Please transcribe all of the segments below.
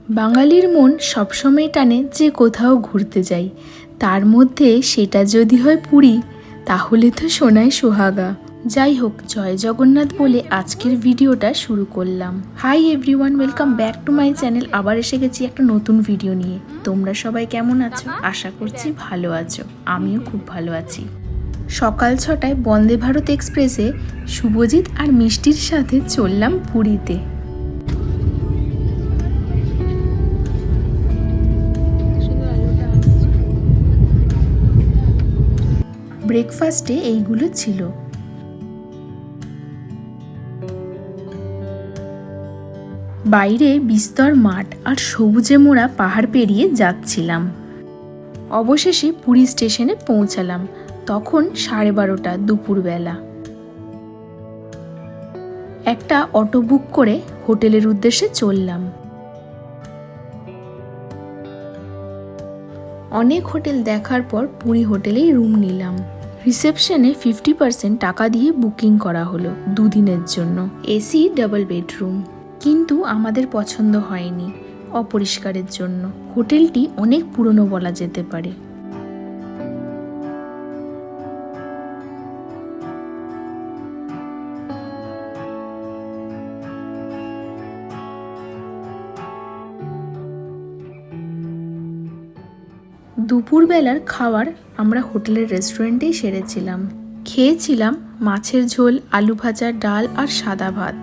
বাঙালির মন সবসময় টানে যে কোথাও ঘুরতে যাই, তার মধ্যে সেটা যদি হয় পুরী, তাহলে তো সোনায় সোহাগা। যাই হোক, জয় জগন্নাথ বলে আজকের ভিডিওটা শুরু করলাম। Hi everyone, welcome back to my channel. আবার এসে গেছি একটা নতুন ভিডিও নিয়ে। তোমরা সবাই কেমন আছো? আশা করছি ভালো আছো। আমিও খুব ভালো আছি। সকাল 6টায় বন্দে ভারত এক্সপ্রেসে শুভজিৎ আর মিষ্টির সাথে চললাম পুরীতে। ব্রেকফাস্টে এইগুলো ছিল: বাইরে বিস্তর মাঠ আর সবুজে মোড়া পাহাড় পেরিয়ে যাচ্ছিলাম। অবশেষে পুরী স্টেশনে পৌঁছালাম। তখন 12:30 দুপুরবেলা। একটা অটো বুক করে হোটেলের উদ্দেশ্যে চললাম। অনেক হোটেল দেখার পর পুরী হোটেলেই রুম নিলাম। রিসেপশনে 50% টাকা দিয়ে বুকিং করা হলো 2 দিনের জন্য। এসি ডাবল বেডরুম, কিন্তু আমাদের পছন্দ হয়নি অপরিষ্কারের জন্য। হোটেলটি অনেক পুরনো বলা যেতে পারে। দুপুরবেলার খাবার আমরা হোটেলের রেস্টুরেন্টেই সেরেছিলাম। খেয়েছিলাম মাছের ঝোল, আলু ভাজা, ডাল আর সাদা ভাত।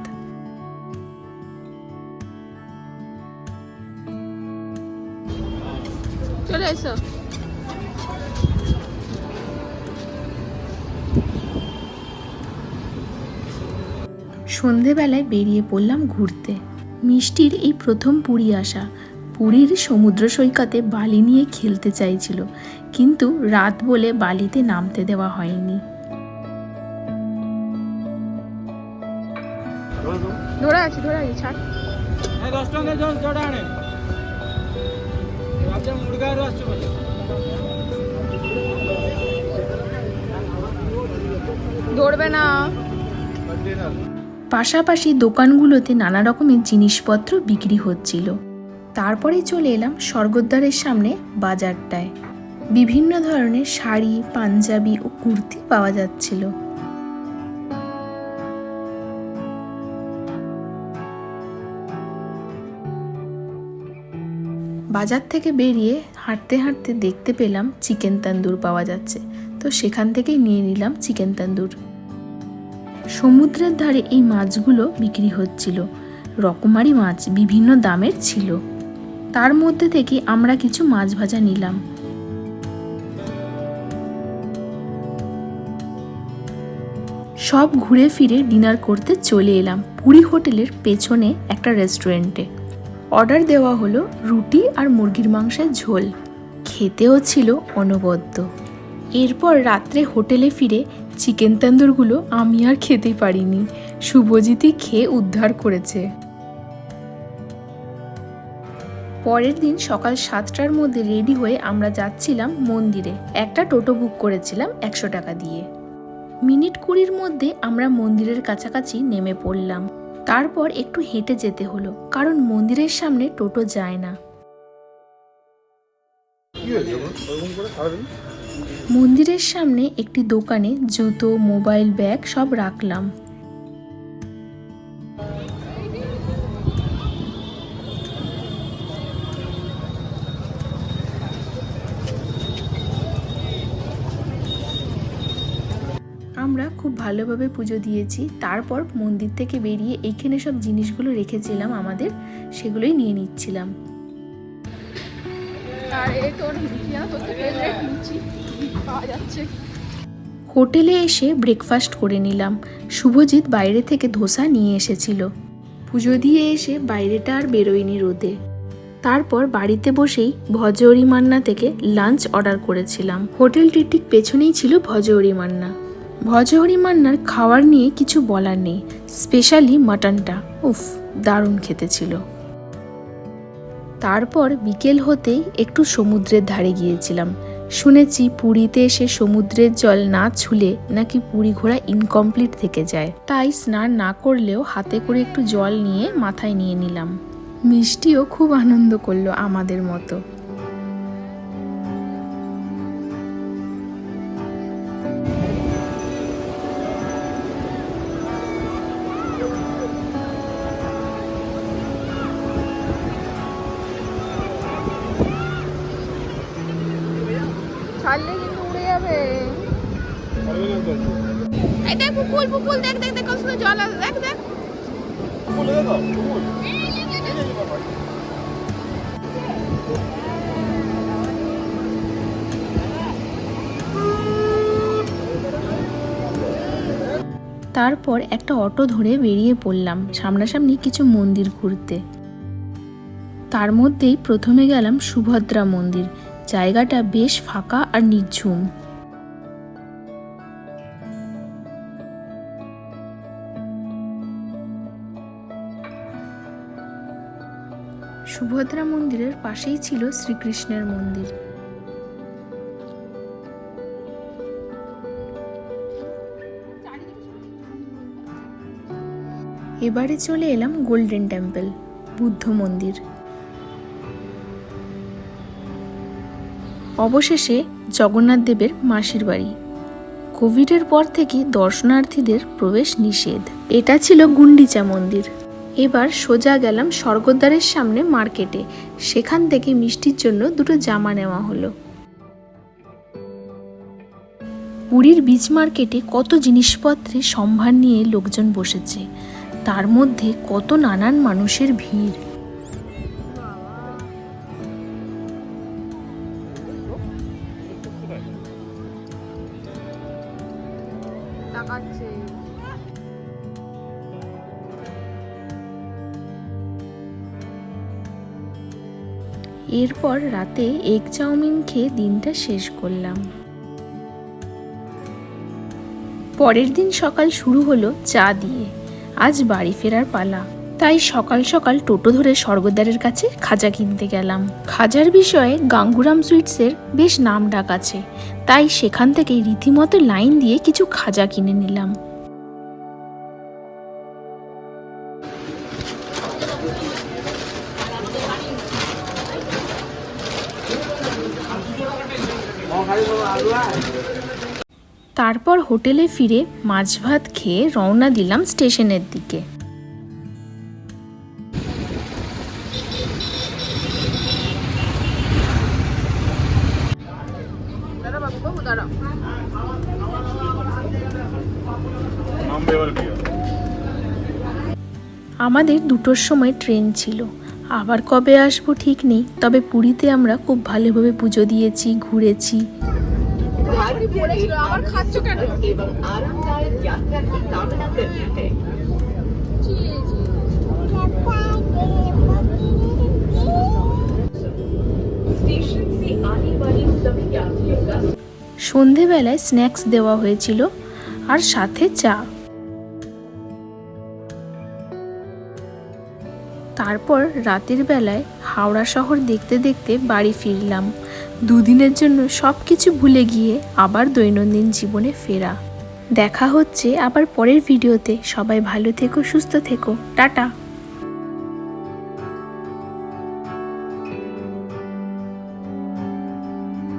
চলে এসো। সন্ধেবেলায় বেরিয়ে পড়লাম ঘুরতে। মিষ্টির এই প্রথম পুরী আসা। পুরীর সমুদ্র সৈকতে বালি নিয়ে খেলতে চাইছিল, কিন্তু রাত বলে বালিতে নামতে দেওয়া হয়নি। ধরে আছি ছাড়। ধরবে না। পাশাপাশি দোকানগুলোতে নানা রকমের জিনিসপত্র বিক্রি হচ্ছিল। তারপরে চলে এলাম স্বর্গদ্বারের সামনে বাজারটায়। বিভিন্ন ধরনের শাড়ি, পাঞ্জাবি ও কুর্তি পাওয়া যাচ্ছিল। বাজার থেকে বেরিয়ে হাঁটতে হাঁটতে দেখতে পেলাম চিকেন তন্দুর পাওয়া যাচ্ছে, তো সেখান থেকেই নিয়ে নিলাম চিকেন তন্দুর। সমুদ্রের ধারে এই মাছগুলো বিক্রি হচ্ছিল। রকমারি মাছ বিভিন্ন দামের ছিল। তার মধ্যে থেকে আমরা কিছু মাছ ভাজা নিলাম। সব ঘুরে ফিরে ডিনার করতে চলে এলাম পুরী হোটেলের পেছনে একটা রেস্টুরেন্টে। অর্ডার দেওয়া হলো রুটি আর মুরগির মাংসের ঝোল। খেতেও ছিল অনবদ্য। এরপর রাত্রে হোটেলে ফিরে চিকেন তন্দুরগুলো আমি আর খেতেই পারিনি। শুভজিৎই খেয়ে উদ্ধার করেছে। পরের দিন সকাল 7টার মধ্যে রেডি হয়ে আমরা যাচ্ছিলাম মন্দিরে। একটা টোটো বুক করেছিলাম 100 টাকা দিয়ে। মিনিট 20-র মধ্যে আমরা মন্দিরের কাছাকাছি নেমে পড়লাম। তারপর একটু হেঁটে যেতে হলো, কারণ মন্দিরের সামনে টোটো যায় না। মন্দিরের সামনে একটি দোকানে জুতো, মোবাইল, ব্যাগ সব রাখলাম। আমরা খুব ভালোভাবে পুজো দিয়েছি। তারপর মন্দির থেকে বেরিয়ে এইখানে সব জিনিসগুলো রেখেছিলাম আমাদের, সেগুলোই নিয়ে নিচ্ছিলাম। হোটেলে এসে ব্রেকফাস্ট করে নিলাম। শুভজিৎ বাইরে থেকে ধোসা নিয়ে এসেছিল। পুজো দিয়ে এসে বাইরেটা আর বেরোয়নি রোদে। তারপর বাড়িতে বসেই ভজহরি মান্না থেকে লাঞ্চ অর্ডার করেছিলাম। হোটেলটির ঠিক পেছনেই ছিল ভজহরি মান্না। ভজহরি মান্নার খাওয়ার নিয়ে কিছু বলার নেই, স্পেশালি মাটনটা উফ, দারুণ খেতে ছিল। তারপর বিকেল হতেই একটু সমুদ্রের ধারে গিয়েছিলাম। শুনেছি পুরীতে এসে সমুদ্রের জল না ছুলে নাকি পুরী ঘোরা ইনকমপ্লিট থেকে যায়, তাই স্নান না করলেও হাতে করে একটু জল নিয়ে মাথায় নিয়ে নিলাম। মিষ্টিও খুব আনন্দ করলো আমাদের মতো। ছাড়লে কিন্তু উড়ে যাবে। এই দেখ পুকুল পুকুল, দেখ দেখ দেখ কত সুন্দর জল আছে, দেখ দেখ। তারপর একটা অটো ধরে বেরিয়ে পড়লাম সামনাসামনি কিছু মন্দির ঘুরতে। তার মধ্যেই প্রথমে গেলাম সুভদ্রা মন্দির। জায়গাটা বেশ ফাঁকা আর নিঝুম। সুভদ্রা মন্দিরের পাশেই ছিল শ্রীকৃষ্ণের মন্দির। এবারে চলে এলাম গোল্ডেন টেম্পল, বুদ্ধ মন্দির। অবশেষে জগন্নাথ দেবের মাসির বাড়ি। কোভিডের পর থেকে দর্শনার্থীদের প্রবেশ নিষেধ। এটা ছিল গুন্ডিচা মন্দির। এবার সোজা গেলাম স্বর্গদ্বারের সামনে মার্কেটে। সেখান থেকে মিষ্টির জন্য দুটো জামা নেওয়া হলো। পুরীর বিচ মার্কেটে কত জিনিসপত্রের সম্ভার নিয়ে লোকজন বসেছে, তার মধ্যে কত নানান মানুষের ভিড়। তাকাচ্ছে। এরপর রাতে এগ চাউমিন খেয়ে দিনটা শেষ করলাম। পরের দিন সকাল শুরু হলো চা দিয়ে। আজ বাড়ি ফেরার পালা, তাই সকাল সকাল টোটো ধরে স্বর্গদ্বারের কাছে খাজা কিনতে গেলাম। খাজার বিষয়ে গাঙ্গুরাম সুইটসের বেশ নাম ডাক আছে, তাই সেখান থেকে রীতিমতো লাইন দিয়ে কিছু খাজা কিনে নিলাম। তারপর হোটেলে ফিরে মাছ ভাত খেয়ে রওনা দিলাম স্টেশনের দিকে। আমাদের 2টোর সময় ট্রেন ছিল। আবার কবে আসবো ঠিক নেই, তবে পুরীতে আমরা খুব ভালোভাবে পুজো দিয়েছি, ঘুরেছি। আবার খাচ্ছ কেন? সন্ধেবেলায় স্ন্যাক্স দেওয়া হয়েছিল আর সাথে চা। তারপর রাতের বেলায় হাওড়া শহর দেখতে দেখতে বাড়ি ফিরলাম। 2 দিনের জন্য সব কিছু ভুলে গিয়ে আবার দৈনন্দিন জীবনে ফেরা। দেখা হচ্ছে আবার পরের ভিডিওতে। সবাই ভালো থেকো, সুস্থ থেকো, টাটা।